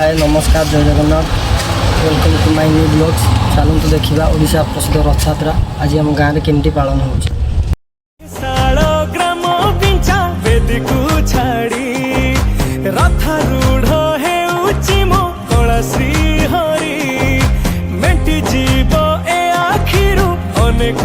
हाय नमस्कार जय Jagannath welcome to my new blogs. चलते देखा ओडिशा प्रसिद्ध रथ यात्रा आज आम गाँव में केमती पालन हो। जीव ए आखिरु अनेक